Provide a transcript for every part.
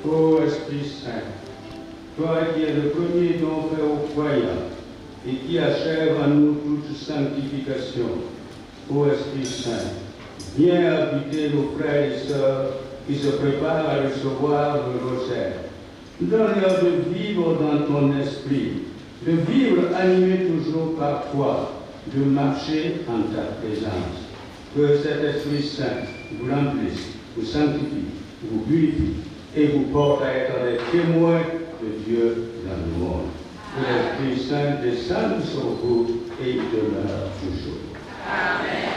Ô Esprit Saint, toi qui es le premier don fait aux croyants et qui achève en nous toute sanctification, ô Esprit Saint, viens habiter nos frères et sœurs qui se préparent à recevoir le rosaire. Donne-leur de vivre dans ton esprit, de vivre animé toujours par toi, de marcher en ta présence. Que cet Esprit Saint vous remplisse, vous sanctifie, vous purifie et vous porte à être des témoins de Dieu dans le monde. Que l'Esprit Saint descende sur vous et demeure toujours. Amen.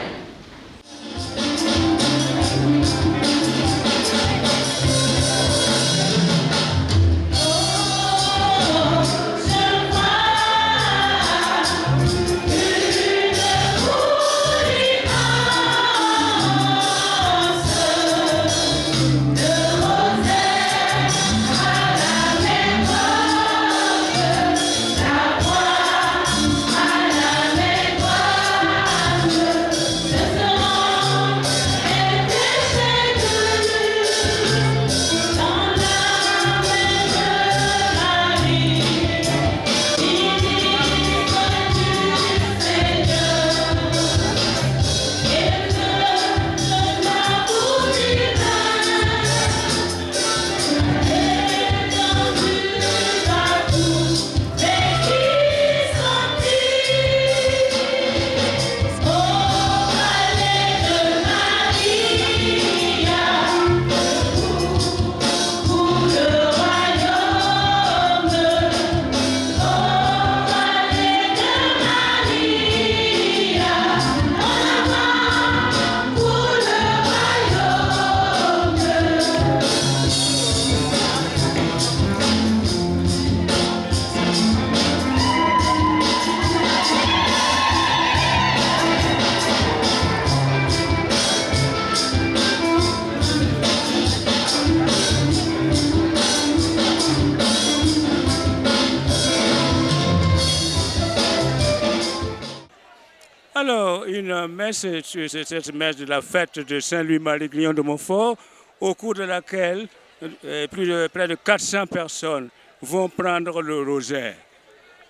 Alors, une messe, c'est cette messe de la fête de Saint-Louis-Marie Grillon de Montfort, au cours de laquelle près de 400 personnes vont prendre le rosaire.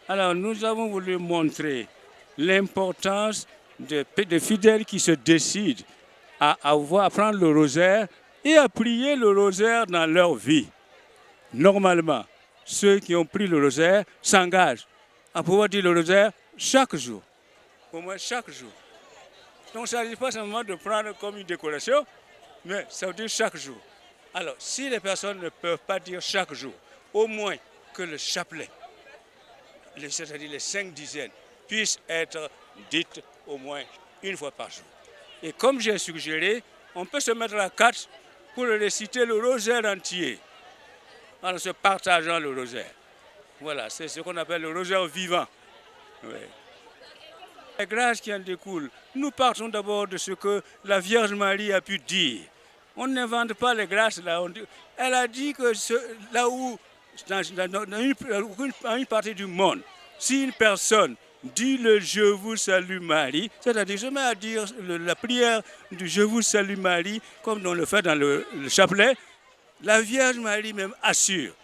Alors, nous avons voulu montrer l'importance des fidèles qui se décident à prendre le rosaire et à prier le rosaire dans leur vie. Normalement, ceux qui ont pris le rosaire s'engagent à pouvoir dire le rosaire chaque jour. Au moins chaque jour. Donc ça ne dit pas seulement de prendre comme une décoration, mais ça veut dire chaque jour. Alors, si les personnes ne peuvent pas dire chaque jour, au moins que le chapelet, c'est-à-dire les 5 dizaines, puissent être dites au moins une fois par jour. Et comme j'ai suggéré, on peut se mettre à 4 pour réciter le rosaire entier, en se partageant le rosaire. Voilà, c'est ce qu'on appelle le rosaire vivant. Oui. Les grâces qui en découlent, nous partons d'abord de ce que la Vierge Marie a pu dire. On n'invente pas les grâces là. Elle a dit que là où, dans une partie du monde, si une personne dit le Je vous salue Marie, c'est-à-dire je mets à dire la prière du Je vous salue Marie, comme on le fait dans le chapelet, la Vierge Marie même assure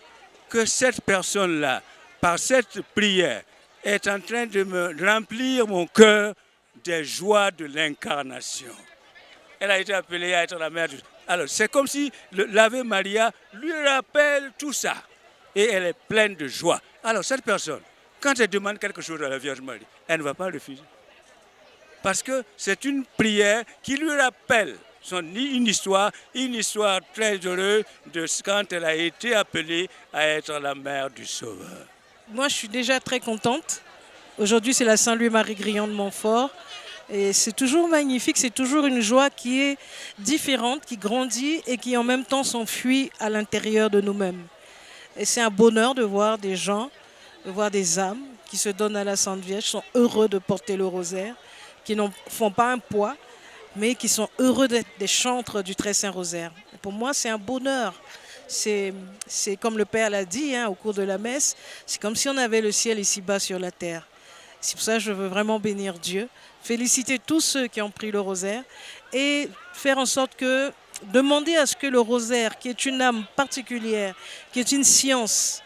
que cette personne-là, par cette prière, est en train de me remplir mon cœur des joies de l'incarnation. elle a été appelée à être la mère du... Alors, c'est comme si l'Ave Maria lui rappelle tout ça. Et elle est pleine de joie. Alors, cette personne, quand elle demande quelque chose à la Vierge Marie, elle ne va pas refuser. Parce que c'est une prière qui lui rappelle une histoire très heureuse de quand elle a été appelée à être la mère du Sauveur. Moi, je suis déjà très contente. Aujourd'hui, c'est la Saint-Louis-Marie Grillon de Montfort. Et c'est toujours magnifique, c'est toujours une joie qui est différente, qui grandit et qui en même temps s'enfuit à l'intérieur de nous-mêmes. Et c'est un bonheur de voir des gens, de voir des âmes qui se donnent à la Sainte Vierge, sont heureux de porter le rosaire, qui n'en font pas un poids, mais qui sont heureux d'être des chantres du Très Saint Rosaire. Et pour moi, c'est un bonheur. C'est comme le Père l'a dit au cours de la messe, c'est comme si on avait le ciel ici-bas sur la terre. C'est pour ça que je veux vraiment bénir Dieu, féliciter tous ceux qui ont pris le rosaire et faire en sorte que, demander à ce que le rosaire, qui est une âme particulière, qui est une science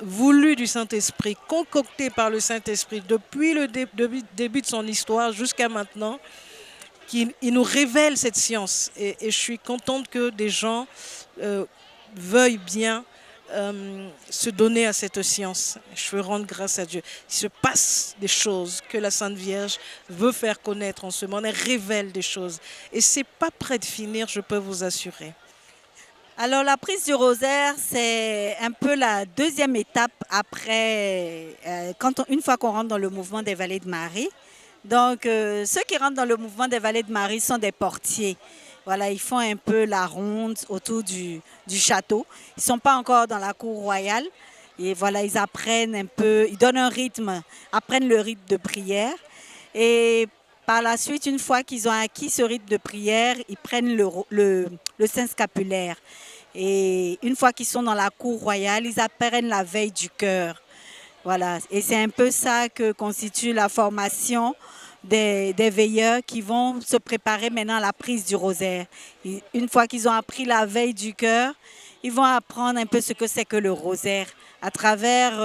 voulue du Saint-Esprit, concoctée par le Saint-Esprit depuis le début de son histoire jusqu'à maintenant, qu'il nous révèle cette science. Et je suis contente que des gens veuillent bien se donner à cette science. Je veux rendre grâce à Dieu. Il se passe des choses que la Sainte Vierge veut faire connaître en ce monde. Elle révèle des choses. Et ce n'est pas près de finir, je peux vous assurer. Alors la prise du rosaire, c'est un peu la deuxième étape après, une fois qu'on rentre dans le mouvement des Vallées de Marie. Donc ceux qui rentrent dans le mouvement des Vallées de Marie sont des portiers. Voilà, ils font un peu la ronde autour du château. Ils ne sont pas encore dans la cour royale. Et voilà, ils apprennent un peu, ils donnent un rythme, apprennent le rythme de prière. Et par la suite, une fois qu'ils ont acquis ce rythme de prière, ils prennent le Saint scapulaire. Et une fois qu'ils sont dans la cour royale, ils apprennent la veille du cœur. Voilà, et c'est un peu ça que constitue la formation des veilleurs qui vont se préparer maintenant à la prise du rosaire. Et une fois qu'ils ont appris la veille du cœur, ils vont apprendre un peu ce que c'est que le rosaire à travers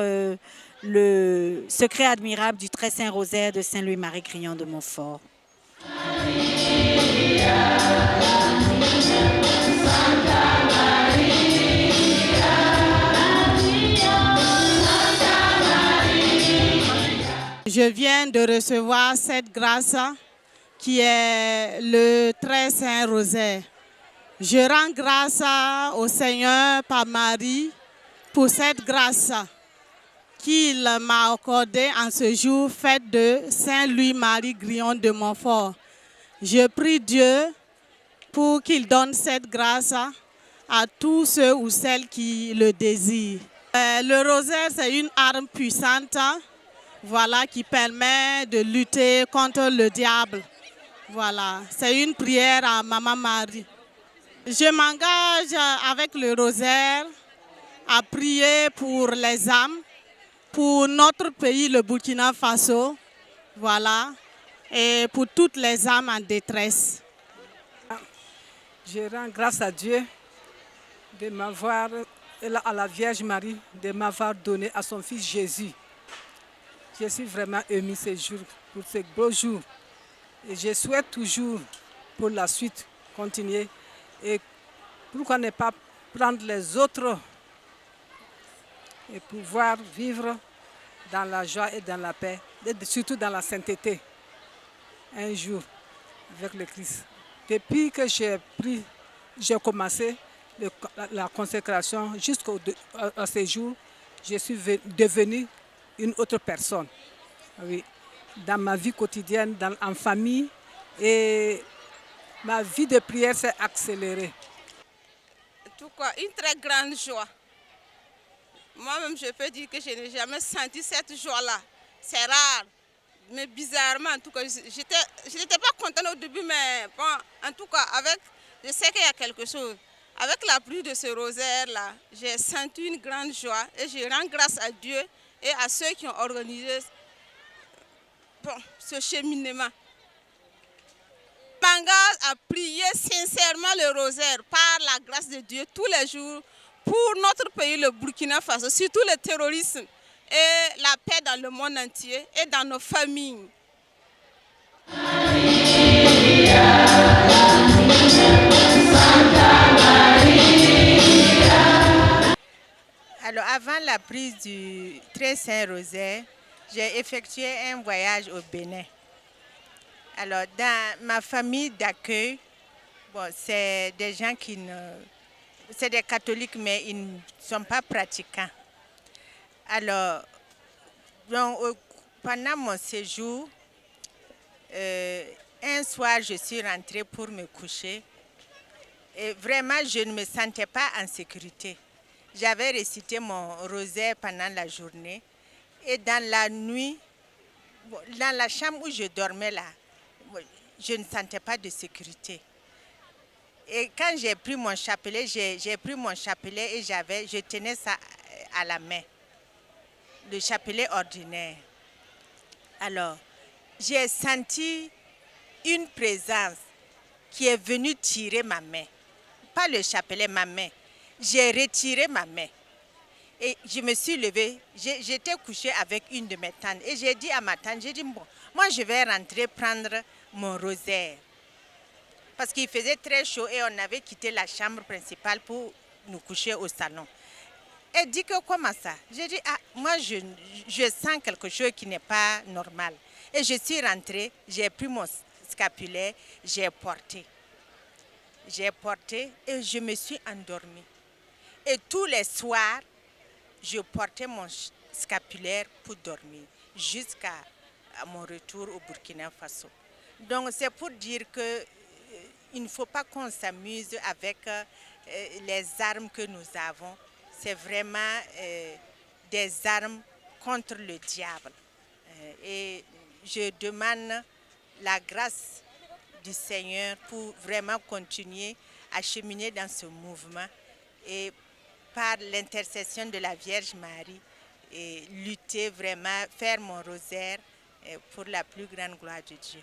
le secret admirable du Très Saint Rosaire de Saint-Louis-Marie Grillon de Montfort. Je viens de recevoir cette grâce qui est le Très Saint Rosaire. Je rends grâce au Seigneur par Marie pour cette grâce qu'il m'a accordée en ce jour, fête de Saint-Louis-Marie Grillon de Montfort. Je prie Dieu pour qu'il donne cette grâce à tous ceux ou celles qui le désirent. Le rosaire, c'est une arme puissante. Voilà, qui permet de lutter contre le diable. Voilà, c'est une prière à Maman Marie. Je m'engage avec le rosaire à prier pour les âmes, pour notre pays, le Burkina Faso, voilà, et pour toutes les âmes en détresse. Je rends grâce à Dieu de m'avoir, à la Vierge Marie, de m'avoir donné à son fils Jésus. Je suis vraiment émue ce jour, pour ce beau jour. Et je souhaite toujours, pour la suite, continuer. Et pourquoi ne pas prendre les autres et pouvoir vivre dans la joie et dans la paix, et surtout dans la sainteté, un jour, avec le Christ. Depuis que j'ai commencé la consécration jusqu'à ce jour, je suis devenue une autre personne, oui, dans ma vie quotidienne, en famille, et ma vie de prière s'est accélérée. En tout cas, une très grande joie. Moi-même, je peux dire que je n'ai jamais senti cette joie-là. C'est rare, mais bizarrement, en tout cas, je n'étais pas contente au début, mais bon, en tout cas, je sais qu'il y a quelque chose. Avec la pluie de ce rosaire-là, j'ai senti une grande joie et je rends grâce à Dieu et à ceux qui ont organisé ce cheminement. Je m'engage à prier sincèrement le rosaire par la grâce de Dieu tous les jours pour notre pays, le Burkina Faso, surtout le terrorisme et la paix dans le monde entier et dans nos familles. Avant la prise du Très Saint Rosaire, j'ai effectué un voyage au Bénin. Alors, dans ma famille d'accueil, bon, c'est des gens qui ne... C'est des catholiques, mais ils ne sont pas pratiquants. Alors, donc, pendant mon séjour, un soir, je suis rentrée pour me coucher. Et vraiment, je ne me sentais pas en sécurité. J'avais récité mon rosaire pendant la journée. Et dans la nuit, dans la chambre où je dormais là, je ne sentais pas de sécurité. Et quand j'ai pris mon chapelet, j'ai pris mon chapelet et je tenais ça à la main, le chapelet ordinaire. Alors, j'ai senti une présence qui est venue tirer ma main. Pas le chapelet, ma main. J'ai retiré ma main. Et je me suis levée, j'étais couchée avec une de mes tantes. Et j'ai dit à ma tante, j'ai dit, bon, moi je vais rentrer prendre mon rosaire. Parce qu'il faisait très chaud et on avait quitté la chambre principale pour nous coucher au salon. Elle dit que comment ça? J'ai dit, ah, moi je sens quelque chose qui n'est pas normal. Et je suis rentrée, j'ai pris mon scapulaire, j'ai porté. J'ai porté et je me suis endormie. Et tous les soirs, je portais mon scapulaire pour dormir jusqu'à mon retour au Burkina Faso. Donc c'est pour dire que il ne faut pas qu'on s'amuse avec les armes que nous avons. C'est vraiment des armes contre le diable. Et je demande la grâce du Seigneur pour vraiment continuer à cheminer dans ce mouvement et par l'intercession de la Vierge Marie, et lutter vraiment, faire mon rosaire pour la plus grande gloire de Dieu.